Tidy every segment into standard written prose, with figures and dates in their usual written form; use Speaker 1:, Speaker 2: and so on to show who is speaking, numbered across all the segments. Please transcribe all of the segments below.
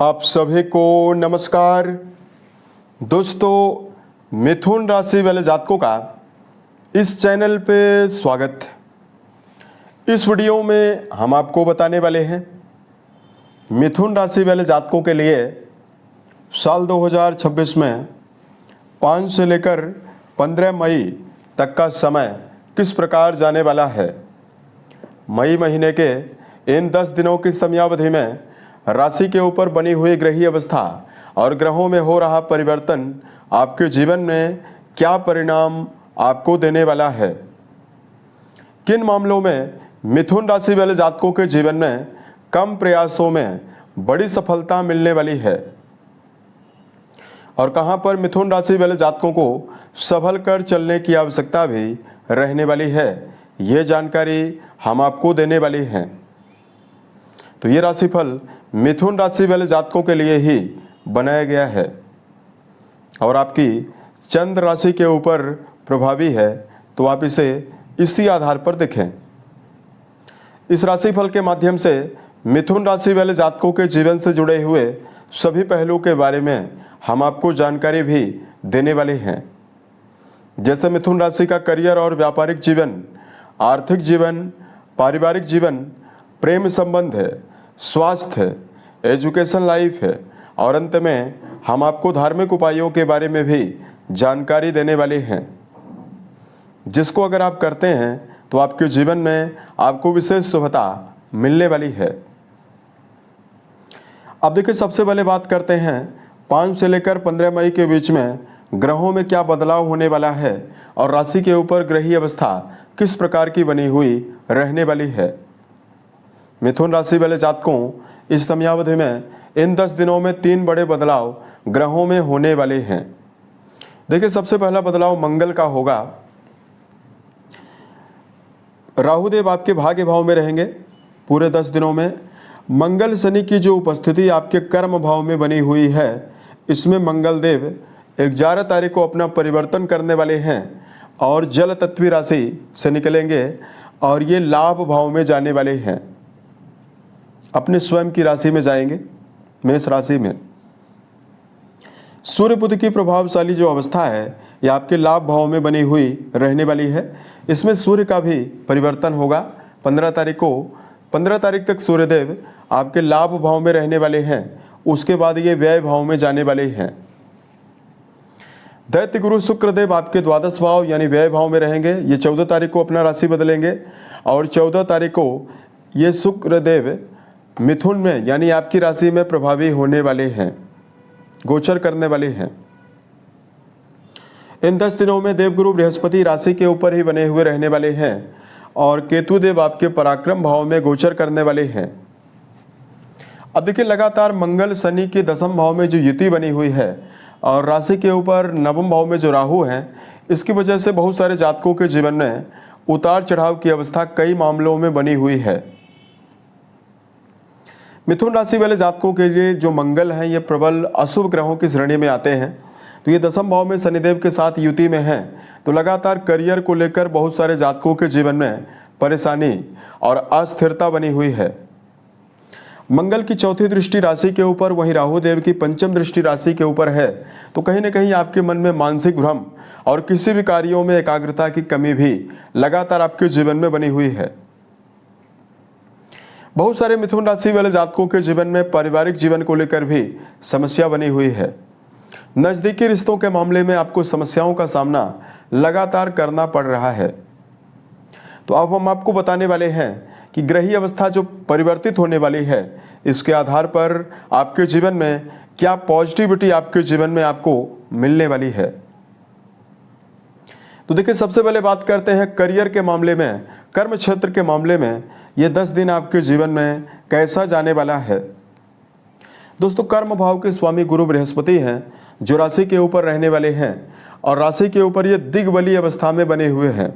Speaker 1: आप सभी को नमस्कार। दोस्तों, मिथुन राशि वाले जातकों का इस चैनल पे स्वागत। इस वीडियो में हम आपको बताने वाले हैं मिथुन राशि वाले जातकों के लिए साल 2026 में 5 से लेकर 15 मई तक का समय किस प्रकार जाने वाला है। मई महीने के इन 10 दिनों की समयावधि में राशि के ऊपर बनी हुई ग्रहीय अवस्था और ग्रहों में हो रहा परिवर्तन आपके जीवन में क्या परिणाम आपको देने वाला है। किन मामलों में मिथुन राशि वाले जातकों के जीवन में कम प्रयासों में बड़ी सफलता मिलने वाली है और कहां पर मिथुन राशि वाले जातकों को संभल कर चलने की आवश्यकता भी रहने वाली है, ये जानकारी हम आपको देने वाली हैं। तो ये राशिफल मिथुन राशि वाले जातकों के लिए ही बनाया गया है और आपकी चंद्र राशि के ऊपर प्रभावी है, तो आप इसे इसी आधार पर देखें। इस राशिफल के माध्यम से मिथुन राशि वाले जातकों के जीवन से जुड़े हुए सभी पहलुओं के बारे में हम आपको जानकारी भी देने वाले हैं, जैसे मिथुन राशि का करियर और व्यापारिक जीवन, आर्थिक जीवन, पारिवारिक जीवन, प्रेम संबंध है, स्वास्थ्य है, एजुकेशन लाइफ है और अंत में हम आपको धार्मिक उपायों के बारे में भी जानकारी देने वाले हैं, जिसको अगर आप करते हैं तो आपके जीवन में आपको विशेष शुभता मिलने वाली है। अब देखिए, सबसे पहले बात करते हैं 5 से लेकर 15 मई के बीच में ग्रहों में क्या बदलाव होने वाला है और राशि के ऊपर ग्रहीय अवस्था किस प्रकार की बनी हुई रहने वाली है। मिथुन राशि वाले जातकों, इस समयावधि में इन 10 दिनों में 3 बड़े बदलाव ग्रहों में होने वाले हैं। देखिए, सबसे पहला बदलाव मंगल का होगा। राहुदेव आपके भाग्य भाव में रहेंगे पूरे 10 दिनों में। मंगल शनि की जो उपस्थिति आपके कर्म भाव में बनी हुई है, इसमें मंगल देव 11 तारीख को अपना परिवर्तन करने वाले हैं और जल तत्वी राशि से निकलेंगे और ये लाभ भाव में जाने वाले हैं, अपने स्वयं की राशि में जाएंगे, मेष राशि में। सूर्य बुध की प्रभावशाली जो अवस्था है, ये आपके लाभ भाव में बनी हुई रहने वाली है। इसमें सूर्य का भी परिवर्तन होगा 15 तारीख को। 15 तारीख तक सूर्यदेव आपके लाभ भाव में रहने वाले हैं, उसके बाद ये व्यय भाव में जाने वाले हैं। दैत्य गुरु शुक्रदेव आपके द्वादश भाव यानी व्यय भाव में रहेंगे। ये 14 तारीख को अपना राशि बदलेंगे और 14 तारीख को ये शुक्रदेव मिथुन में यानी आपकी राशि में प्रभावी होने वाले हैं, गोचर करने वाले हैं। इन 10 दिनों में देवगुरु बृहस्पति राशि के ऊपर ही बने हुए रहने वाले हैं और केतु देव आपके पराक्रम भाव में गोचर करने वाले हैं। अब देखिए, लगातार मंगल शनि के 10वें भाव में जो युति बनी हुई है और राशि के ऊपर 9वें भाव में जो राहु हैं, इसकी वजह से बहुत सारे जातकों के जीवन में उतार चढ़ाव की अवस्था कई मामलों में बनी हुई है। मिथुन राशि वाले जातकों के लिए जो मंगल हैं, ये प्रबल अशुभ ग्रहों की श्रेणी में आते हैं, तो ये 10वें भाव में शनिदेव के साथ युति में हैं, तो लगातार करियर को लेकर बहुत सारे जातकों के जीवन में परेशानी और अस्थिरता बनी हुई है। मंगल की 4थी दृष्टि राशि के ऊपर, वहीं राहु देव की 5वीं दृष्टि राशि के ऊपर है, तो कहीं ना कहीं आपके मन में मानसिक भ्रम और किसी भी कार्यों में एकाग्रता की कमी भी लगातार आपके जीवन में बनी हुई है। बहुत सारे मिथुन राशि वाले जातकों के जीवन में पारिवारिक जीवन को लेकर भी समस्या बनी हुई है। नजदीकी रिश्तों के मामले में आपको समस्याओं का सामना लगातार करना पड़ रहा है। तो अब हम आपको बताने वाले हैं कि ग्रहीय अवस्था जो परिवर्तित होने वाली है, इसके आधार पर आपके जीवन में क्या पॉजिटिविटी आपके जीवन में आपको मिलने वाली है। तो देखिए, सबसे पहले बात करते हैं करियर के मामले में, कर्म क्षेत्र के मामले में ये 10 दिन आपके जीवन में कैसा जाने वाला है। दोस्तों, कर्म भाव के स्वामी गुरु बृहस्पति हैं, जो राशि के ऊपर रहने वाले हैं और राशि के ऊपर ये दिग्बलीय अवस्था में बने हुए हैं।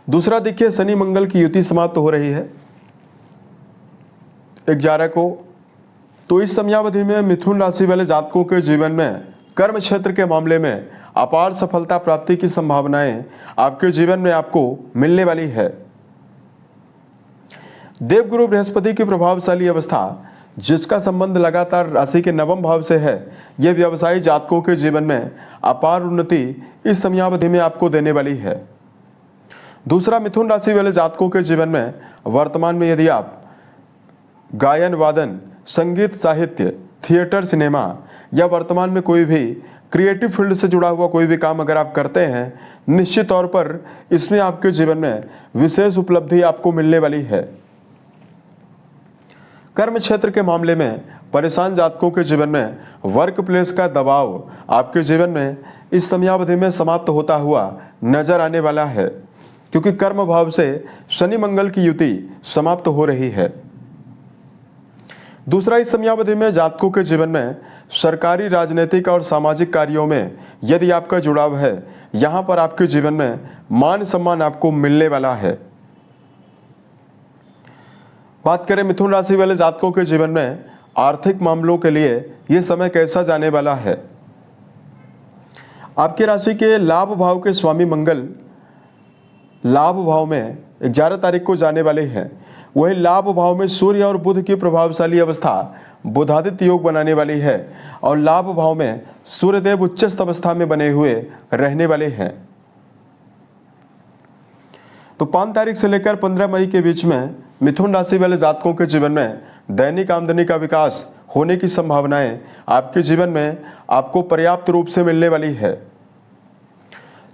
Speaker 1: दूसरा देखिए, शनि मंगल की युति समाप्त हो रही है 11 को, तो इस समयावधि में मिथुन राशि वाले जातकों के जीवन में कर्म क्षेत्र के मामले में अपार सफलता प्राप्ति की संभावनाएं आपके जीवन में आपको मिलने वाली है। देवगुरु बृहस्पति की प्रभावशाली अवस्था जिसका संबंध लगातार राशि के नवम भाव से है, यह व्यवसायी जातकों के जीवन में अपार उन्नति इस समयावधि में आपको देने वाली है। दूसरा, मिथुन राशि वाले जातकों के जीवन में वर्तमान में यदि आप गायन वादन, संगीत, साहित्य, थिएटर, सिनेमा या वर्तमान में कोई भी क्रिएटिव फील्ड से जुड़ा हुआ कोई भी काम अगर आप करते हैं, निश्चित तौर पर इसमें आपके जीवन में विशेष उपलब्धि आपको मिलने वाली है। कर्म क्षेत्र के मामले में परेशान जातकों के जीवन में वर्क प्लेस का दबाव आपके जीवन में इस समयावधि में समाप्त होता हुआ नजर आने वाला है, क्योंकि कर्म भाव से शनि मंगल की युति समाप्त हो रही है। दूसरा, इस समयावधि में जातकों के जीवन में सरकारी, राजनीतिक और सामाजिक कार्यों में यदि आपका जुड़ाव है, यहां पर आपके जीवन में मान सम्मान आपको मिलने वाला है। बात करें मिथुन राशि वाले जातकों के जीवन में आर्थिक मामलों के लिए यह समय कैसा जाने वाला है। आपकी राशि के लाभ भाव के स्वामी मंगल लाभ भाव में 11 तारीख को जाने वाले हैं। वही लाभ भाव में सूर्य और बुध की प्रभावशाली अवस्था बुधादित्य योग बनाने वाली है और लाभ भाव में सूर्यदेव उच्चस्थ अवस्था में बने हुए रहने वाले हैं। तो 5 तारीख से लेकर 15 मई के बीच में मिथुन राशि वाले जातकों के जीवन में दैनिक आमदनी का विकास होने की संभावनाएं आपके जीवन में आपको पर्याप्त रूप से मिलने वाली है।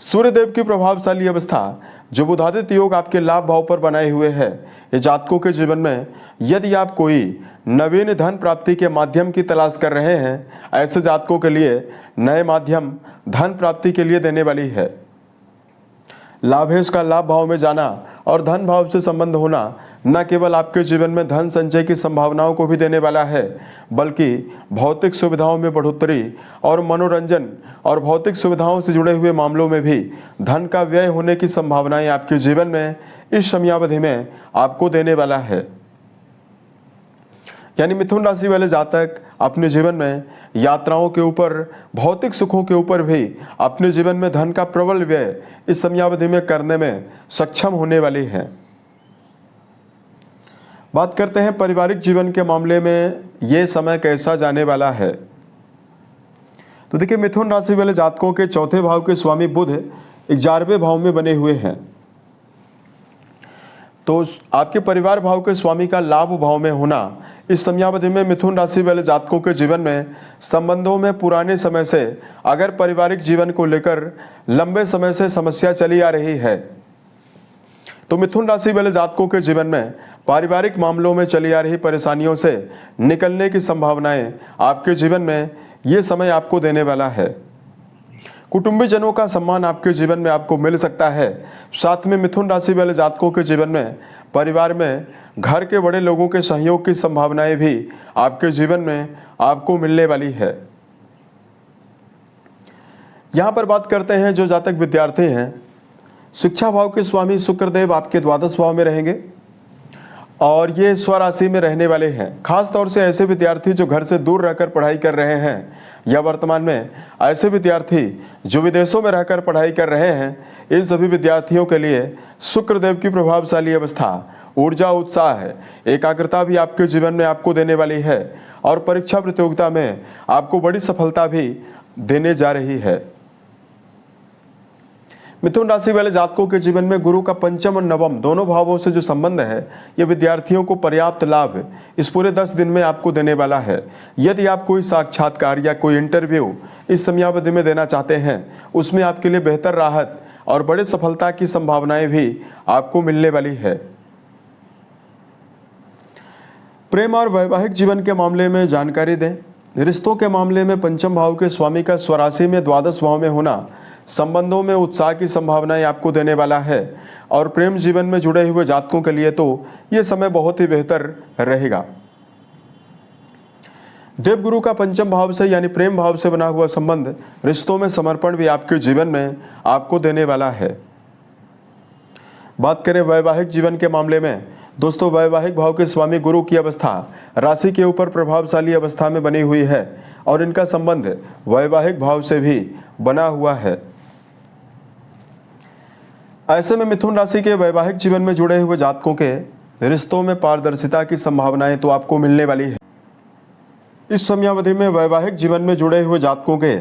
Speaker 1: सूर्यदेव की प्रभावशाली अवस्था जो बुधादित्य योग आपके लाभ भाव पर बनाए हुए है, ये जातकों के जीवन में यदि आप कोई नवीन धन प्राप्ति के माध्यम की तलाश कर रहे हैं, ऐसे जातकों के लिए नए माध्यम धन प्राप्ति के लिए देने वाली है। लाभेश का लाभ भाव में जाना और धन भाव से संबंध होना न केवल आपके जीवन में धन संचय की संभावनाओं को भी देने वाला है, बल्कि भौतिक सुविधाओं में बढ़ोतरी और मनोरंजन और भौतिक सुविधाओं से जुड़े हुए मामलों में भी धन का व्यय होने की संभावनाएं आपके जीवन में इस समयावधि में आपको देने वाला है। यानी मिथुन राशि वाले जातक अपने जीवन में यात्राओं के ऊपर, भौतिक सुखों के ऊपर भी अपने जीवन में धन का प्रबल व्यय इस समयावधि में करने में सक्षम होने वाली हैं। बात करते हैं पारिवारिक जीवन के मामले में ये समय कैसा जाने वाला है। तो देखिए, मिथुन राशि वाले जातकों के चौथे भाव के स्वामी बुध 11वें भाव में बने हुए हैं, तो आपके परिवार भाव के स्वामी का लाभ भाव में होना इस समयावधि में मिथुन राशि वाले जातकों के जीवन में संबंधों में पुराने समय से अगर पारिवारिक जीवन को लेकर लंबे समय से समस्या चली आ रही है, तो मिथुन राशि वाले जातकों के जीवन में पारिवारिक मामलों में चली आ रही परेशानियों से निकलने की संभावनाएं आपके जीवन में ये समय आपको देने वाला है। कुटुंबीजनों का सम्मान आपके जीवन में आपको मिल सकता है। साथ में मिथुन राशि वाले जातकों के जीवन में परिवार में घर के बड़े लोगों के सहयोग की संभावनाएं भी आपके जीवन में आपको मिलने वाली है। यहां पर बात करते हैं जो जातक विद्यार्थी हैं, शिक्षा भाव के स्वामी शुक्रदेव आपके द्वादश भाव में रहेंगे और ये स्वराशि में रहने वाले हैं। खास तौर से ऐसे विद्यार्थी जो घर से दूर रहकर पढ़ाई कर रहे हैं या वर्तमान में ऐसे विद्यार्थी जो विदेशों में रहकर पढ़ाई कर रहे हैं, इन सभी विद्यार्थियों के लिए शुक्रदेव की प्रभावशाली अवस्था ऊर्जा, उत्साह है, एकाग्रता भी आपके जीवन में आपको देने वाली है और परीक्षा प्रतियोगिता में आपको बड़ी सफलता भी देने जा रही है। मिथुन राशि वाले जातकों के जीवन में गुरु का पंचम और नवम दोनों भावों से जो संबंध है, ये विद्यार्थियों को पर्याप्त लाभ इस पूरे 10 दिन में आपको देने वाला है। यदि आप कोई साक्षात्कार या कोई इंटरव्यू इस समयावधि में देना चाहते हैं, उसमें आपके लिए बेहतर राहत और बड़े सफलता की संभावनाएं भी आपको मिलने वाली है। प्रेम और वैवाहिक जीवन के मामले में जानकारी दें। रिश्तों के मामले में पंचम भाव के स्वामी का स्वराशि में द्वादश भाव में होना संबंधों में उत्साह की संभावनाएं आपको देने वाला है और प्रेम जीवन में जुड़े हुए जातकों के लिए तो ये समय बहुत ही बेहतर रहेगा। देवगुरु का पंचम भाव से यानी प्रेम भाव से बना हुआ संबंध रिश्तों में समर्पण भी आपके जीवन में आपको देने वाला है। बात करें वैवाहिक जीवन के मामले में, दोस्तों वैवाहिक भाव के स्वामी गुरु की अवस्था राशि के ऊपर प्रभावशाली अवस्था में बनी हुई है और इनका संबंध वैवाहिक भाव से भी बना हुआ है। ऐसे में मिथुन राशि के वैवाहिक जीवन में जुड़े हुए जातकों के रिश्तों में पारदर्शिता की संभावनाएं तो आपको मिलने वाली है। इस समयावधि में वैवाहिक जीवन में जुड़े हुए जातकों के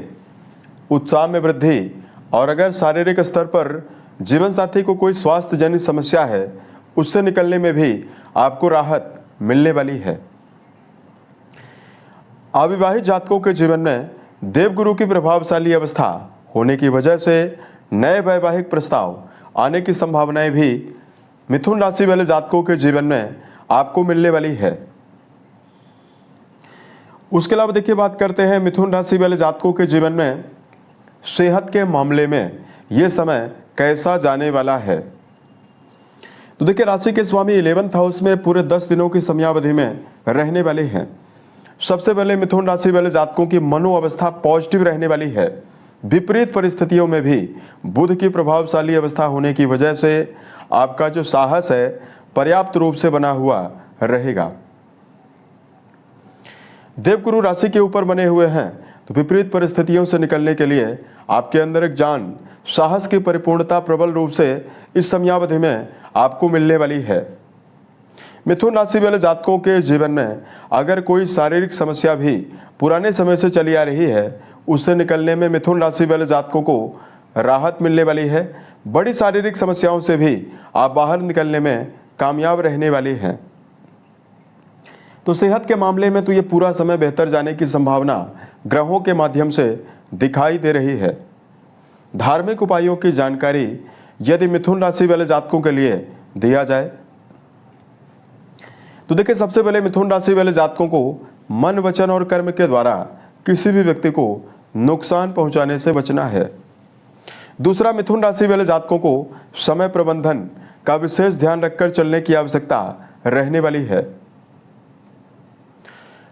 Speaker 1: उत्साह में वृद्धि, और अगर शारीरिक स्तर पर जीवन साथी को कोई स्वास्थ्य जनित समस्या है उससे निकलने में भी आपको राहत मिलने वाली है। अविवाहित जातकों के जीवन में देवगुरु की प्रभावशाली अवस्था होने की वजह से नए वैवाहिक प्रस्ताव आने की संभावनाएं भी मिथुन राशि वाले जातकों के जीवन में आपको मिलने वाली है। उसके अलावा देखिए, बात करते हैं मिथुन राशि वाले जातकों के जीवन में सेहत के मामले में यह समय कैसा जाने वाला है। तो देखिए, राशि के स्वामी 11th हाउस में पूरे 10 दिनों की समयावधि में रहने वाले हैं। सबसे पहले मिथुन राशि वाले जातकों की मनोअवस्था पॉजिटिव रहने वाली है। विपरीत परिस्थितियों में भी बुध की प्रभावशाली अवस्था होने की वजह से आपका जो साहस है पर्याप्त रूप से बना हुआ रहेगा। देवगुरु राशि के ऊपर बने हुए हैं, तो विपरीत परिस्थितियों से निकलने के लिए आपके अंदर एक जान साहस की परिपूर्णता प्रबल रूप से इस समयावधि में आपको मिलने वाली है। मिथुन राशि वाले जातकों के जीवन में अगर कोई शारीरिक समस्या भी पुराने समय से चली आ रही है उससे निकलने में मिथुन राशि वाले जातकों को राहत मिलने वाली है। बड़ी शारीरिक समस्याओं से भी आप बाहर निकलने में कामयाब रहने वाली हैं। तो सेहत के मामले में तो ये पूरा समय बेहतर जाने की संभावना ग्रहों के माध्यम से दिखाई दे रही है। धार्मिक उपायों की जानकारी यदि मिथुन राशि वाले जातकों के लिए दिया जाए तो देखिए, सबसे पहले मिथुन राशि वाले जातकों को मन, वचन और कर्म के द्वारा किसी भी व्यक्ति को नुकसान पहुंचाने से बचना है। दूसरा, मिथुन राशि वाले जातकों को समय प्रबंधन का विशेष ध्यान रखकर चलने की आवश्यकता रहने वाली है।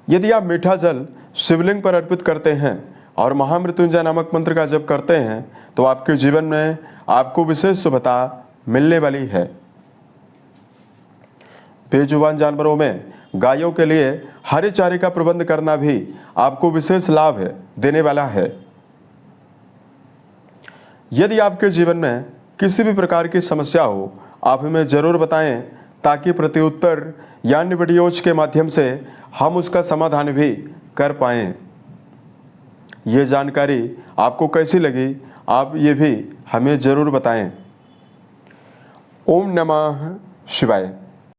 Speaker 1: यदि आप मीठा जल शिवलिंग पर अर्पित करते हैं और महामृत्युंजय नामक मंत्र का जप करते हैं तो आपके जीवन में आपको विशेष शुभता मिलने वाली है। बेजुबान जानवरों में गायों के लिए हरे चारे का प्रबंध करना भी आपको विशेष लाभ देने वाला है। यदि आपके जीवन में किसी भी प्रकार की समस्या हो आप हमें जरूर बताएं ताकि प्रत्युत्तर या अन्य वीडियोज के माध्यम से हम उसका समाधान भी कर पाएं। ये जानकारी आपको कैसी लगी आप ये भी हमें जरूर बताएं। ओम नमः शिवाय।